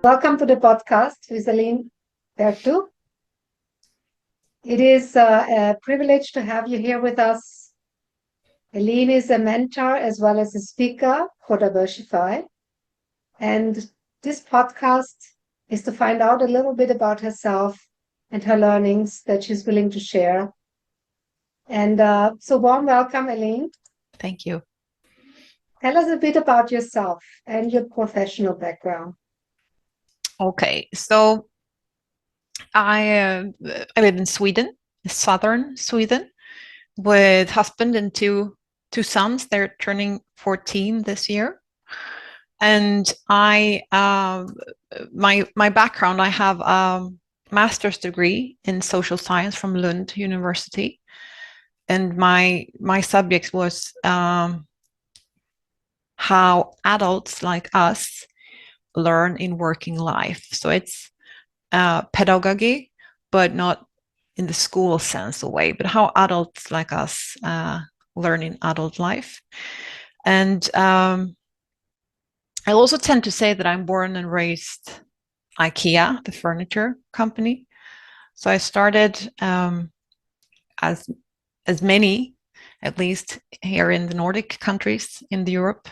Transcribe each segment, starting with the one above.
Welcome to the podcast with Elin, Perttu. It is a privilege to have you here with us. Elin is a mentor as well as a speaker for Diversify. And this podcast is to find out a little bit about herself and her learnings that she's willing to share. And so warm welcome, Elin. Thank you. Tell us a bit about yourself and your professional background. Okay, so I live in Sweden, southern Sweden, with husband and two sons. They're turning 14 this year, and my background. I have a master's degree in social science from Lund University, and my subject was how adults like us learn in working life. So it's pedagogy, but not in the school sense of way, but how adults like us learn in adult life. And I also tend to say that I'm born and raised IKEA, the furniture company. So I started as many, at least here in the Nordic countries in Europe,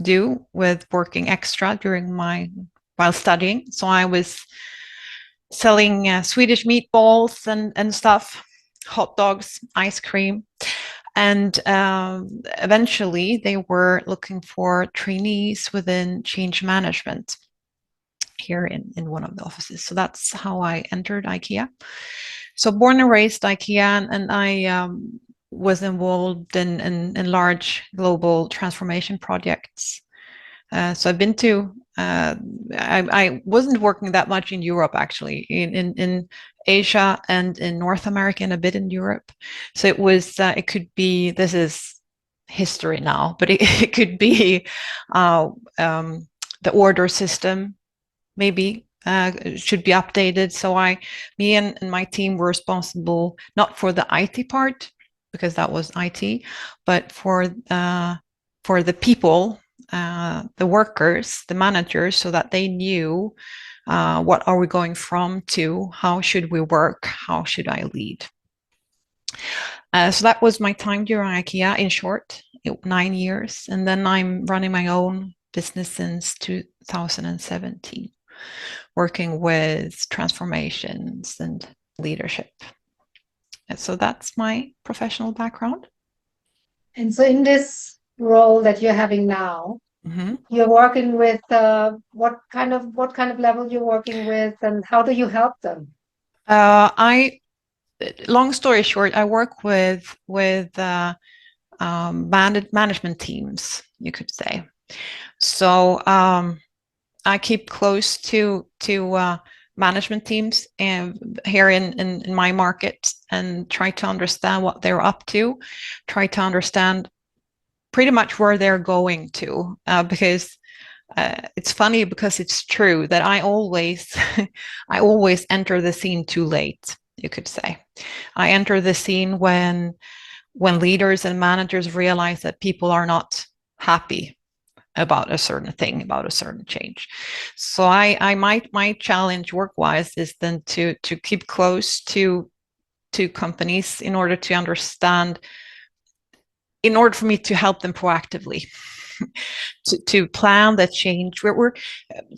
do, with working extra while studying. So I was selling Swedish meatballs and stuff, hot dogs, ice cream. And eventually they were looking for trainees within change management here in one of the offices. So that's how I entered IKEA. So born and raised IKEA, and I was involved in large global transformation projects. So I've been to, I wasn't working that much in Europe, actually, in Asia and in North America and a bit in Europe. So it was, it could be, this is history now, but it could be the order system, maybe should be updated. So me and my team were responsible not for the IT part, because that was IT, but for the people, the workers, the managers, so that they knew what are we going from to, how should we work, how should I lead. So that was my time during IKEA, in short, 9 years. And then I'm running my own business since 2017, working with transformations and leadership. And so that's my professional background. And so in this role that you're having now, you're working with what kind of level you're working with, and how do you help them? Long story short, I work with management teams, you could say. So I keep close to management teams here in my market, and try to understand what they're up to, try to understand pretty much where they're going to, because it's funny, because it's true that I always enter the scene too late, you could say. I enter the scene when leaders and managers realize that people are not happy about a certain thing, about a certain change. So my challenge work-wise is then to keep close to companies in order to understand, in order for me to help them proactively to plan the change. We're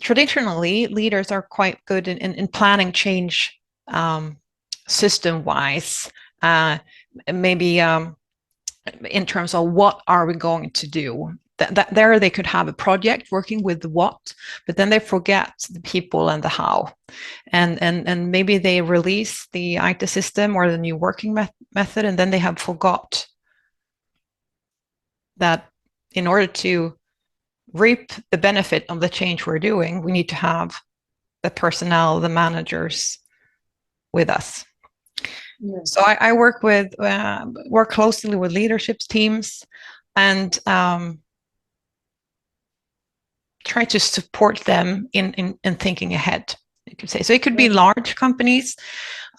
traditionally, leaders are quite good in planning change system-wise, maybe in terms of what are we going to do. That there they could have a project working with the what, but then they forget the people and the how, and maybe they release the IT system or the new working method, and then they have forgot that in order to reap the benefit of the change we're doing, we need to have the personnel, the managers with us. Yes. So I work closely with leadership teams, and try to support them in thinking ahead, you could say. So it could be large companies,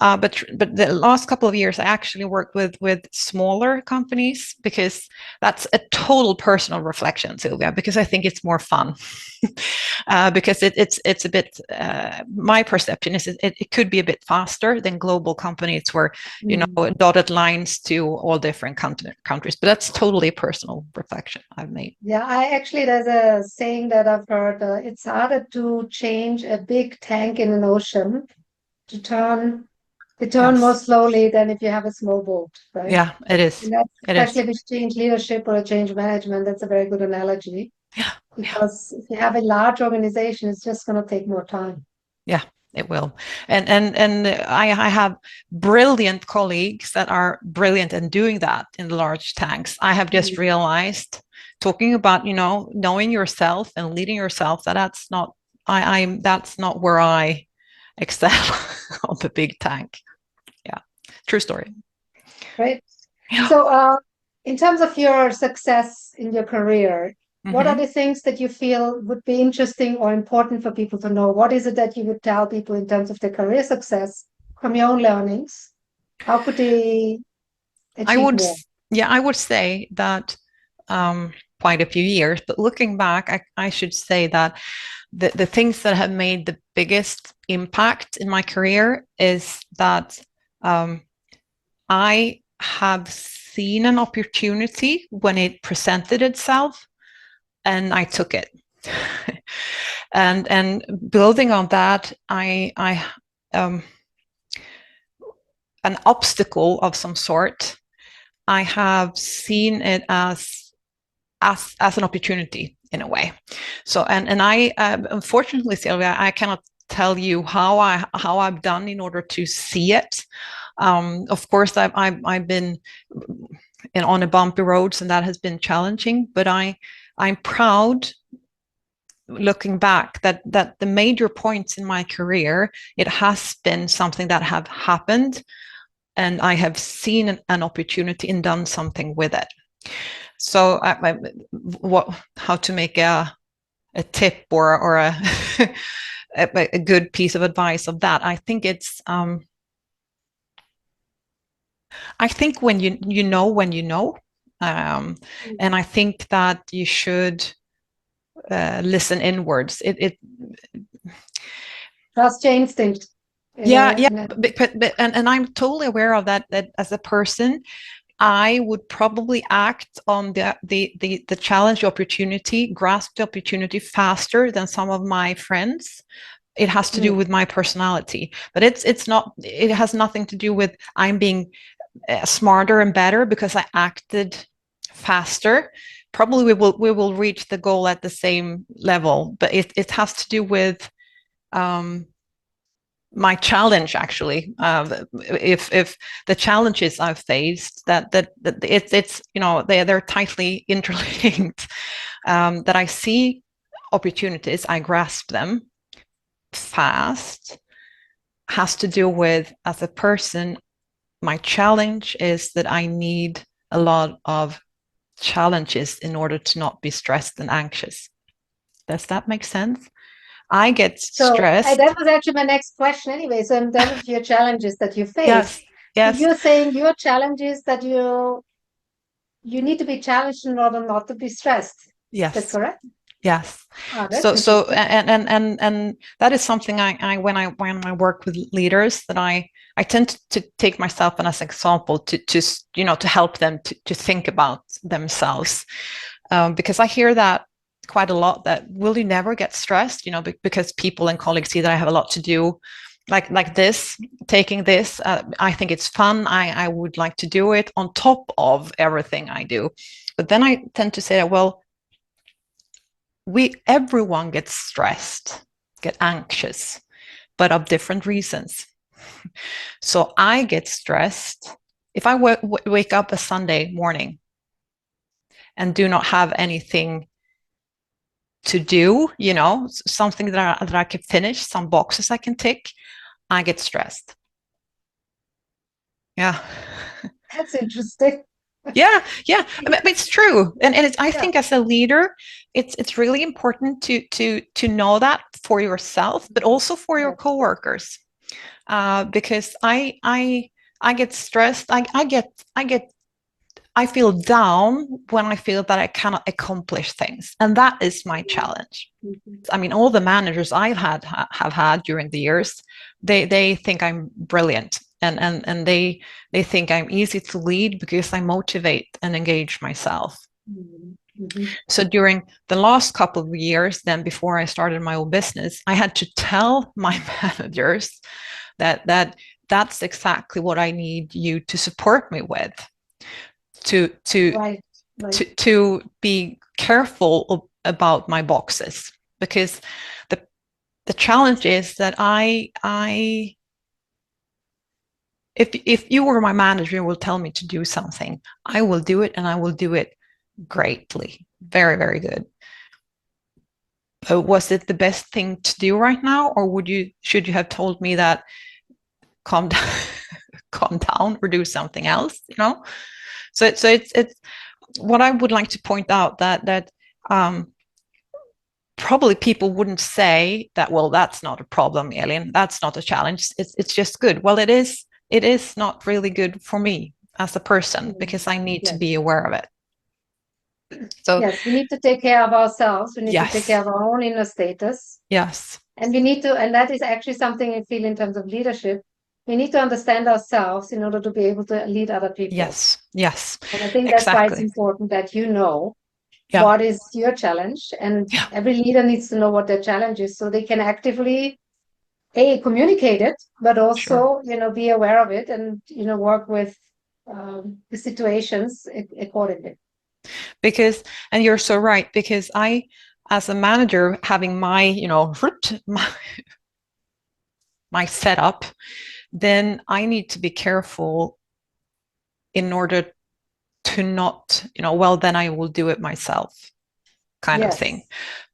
But the last couple of years, I actually worked with smaller companies because that's a total personal reflection, Sylvia. Because I think it's more fun. Because it's a bit. My perception is it could be a bit faster than global companies where dotted lines to all different countries. But that's totally personal reflection I've made. Yeah, there's a saying that I've heard. It's harder to change a big tank in an ocean to turn more Yes. slowly than if you have a small boat, right? Yeah, it is. And that's It especially is. if it's change leadership or a change management. That's a very good analogy Yeah. Yeah. because if you have a large organization, it's just going to take more time. Yeah, it will. And I have brilliant colleagues that are brilliant in doing that in large tanks. I have just realized, talking about, knowing yourself and leading yourself, that's not that's not where I excel on the big tank. Yeah. True story. Right. Yeah. So, in terms of your success in your career, what are Mm-hmm. the things that you feel would be interesting or important for people to know? What is it that you would tell people in terms of their career success from your own learnings? How could they I achieve would, more? yeah, I would say that quite a few years, but looking back, I should say that the things that have made the biggest impact in my career is that I have seen an opportunity when it presented itself and I took it. and building on that, I an obstacle of some sort, I have seen it as an opportunity in a way. So and I unfortunately, Sylvia, I cannot tell you how I've done in order to see it. Of course, I've been on a bumpy roads, and that has been challenging. But I'm proud, looking back, that the major points in my career, it has been something that have happened, and I have seen an opportunity and done something with it. So, how to make a tip or a a good piece of advice of that? I think it's I think when you know when you know, and I think that you should listen inwards. It Trust your instinct. Yeah, yeah, but and I'm totally aware of that. That as a person, I would probably act on the challenge, the opportunity, grasp the opportunity faster than some of my friends. It has to do with my personality, but it's not. It has nothing to do with I'm being smarter and better because I acted faster. Probably we will reach the goal at the same level, but it has to do with my challenge, actually. If the challenges I've faced, that it's they're tightly interlinked. That I see opportunities, I grasp them fast, has to do with, as a person, my challenge is that I need a lot of challenges in order to not be stressed and anxious. Does that make sense? I get So stressed. that was actually my next question anyway. So in terms of your challenges that you Yes, faced, so yes, you're saying your challenges that you need to be challenged in order not to be stressed. Is that yes, correct? yes. Ah, that's So interesting. and that is something I when I work with leaders, that I tend to take myself as an example to help them to think about themselves, because I hear that quite a lot, that will you never get stressed, because people and colleagues see that I have a lot to do, like this, taking this, I think it's fun, I would like to do it on top of everything I do. But then I tend to say that, well, everyone gets stressed, get anxious, but of different reasons. So I get stressed if I wake up a Sunday morning and do not have anything to do, something that I can finish, some boxes I can tick, I get stressed. Yeah. That's interesting. Yeah, yeah, it's true, and I Yeah. think as a leader, it's really important to know that for yourself, but also for your Yes. coworkers. because I get stressed. I feel down when I feel that I cannot accomplish things, and that is my challenge. I mean, all the managers have had during the years, they think I'm brilliant, and they think I'm easy to lead because I motivate and engage myself. So during the last couple of years, then before I started my own business, I had to tell my managers that's exactly what I need you to support me with, Right. to be careful about my boxes, because the challenge is that if you were my manager and will tell me to do something, I will do it, and I will do it greatly, very, very good. But was it the best thing to do right now, or should you have told me that calm down, calm down, or do something else? So it's what I would like to point out, that probably people wouldn't say that, well, that's not a problem, Elin, that's not a challenge, it's just good. Well, it is not really good for me as a person, because I need to be aware of it. So yes, we need to take care of ourselves. We need to take care yes, of our own inner status. yes, And we need to, and that is actually something I feel in terms of leadership. We need to understand ourselves in order to be able to lead other people. yes, And I think that's why it's exactly. important that you know Yeah, what is your challenge, and yeah, every leader needs to know what their challenge is so they can actively communicate it, but sure. also be aware of it, and work with the situations accordingly. Because, and you're so right, because I, as a manager, having my my setup, then I need to be careful in order to not, well, then I will do it myself, kind of thing. Yes,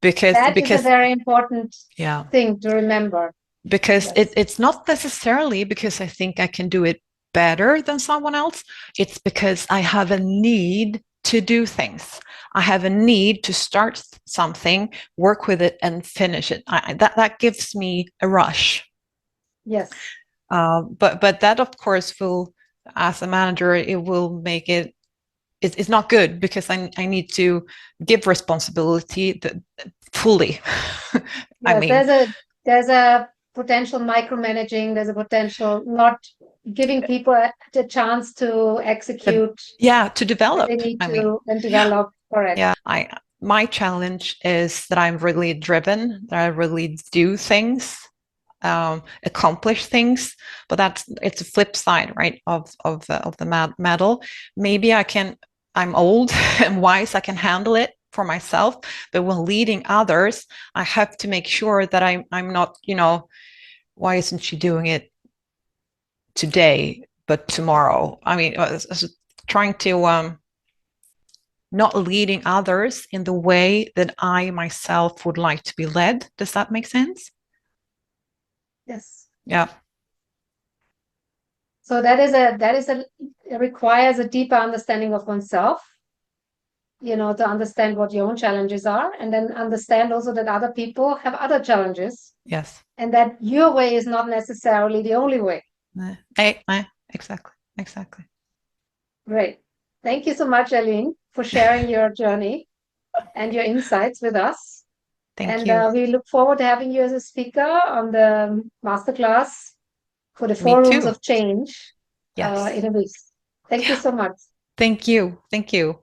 because that is a because very important yeah, thing to remember. because Yes, it's not necessarily because I think I can do it better than someone else. It's because I have a need to do things. I have a need to start something, work with it, and finish it. That gives me a rush. yes, But that, of course, will, as a manager, it will make it's not good, because I need to give responsibility fully. I yes. mean, There's a potential micromanaging. There's a potential not giving people a chance to execute yeah, to when they develop. need I mean, to and develop. Correct. yeah, my challenge is that I'm really driven, that I really do things, accomplish things. But it's a flip side, right, of the medal. Maybe I'm old and wise, I can handle it for myself, but when leading others, I have to make sure that I'm not, why isn't she doing it today but tomorrow? I mean, trying to not leading others in the way that I myself would like to be led. Does that make sense? Yes. Yeah. So it requires a deeper understanding of oneself, to understand what your own challenges are, and then understand also that other people have other challenges, Yes. and that your way is not necessarily the only way. Exactly. Exactly. Great. Thank you so much, Elin, for sharing your journey and your insights with us. Thank And you. we look forward to having you as a speaker on the masterclass for the Me 4 rooms too. of change Yes. in a week. Thank you Yeah. so much. Thank you. Thank you.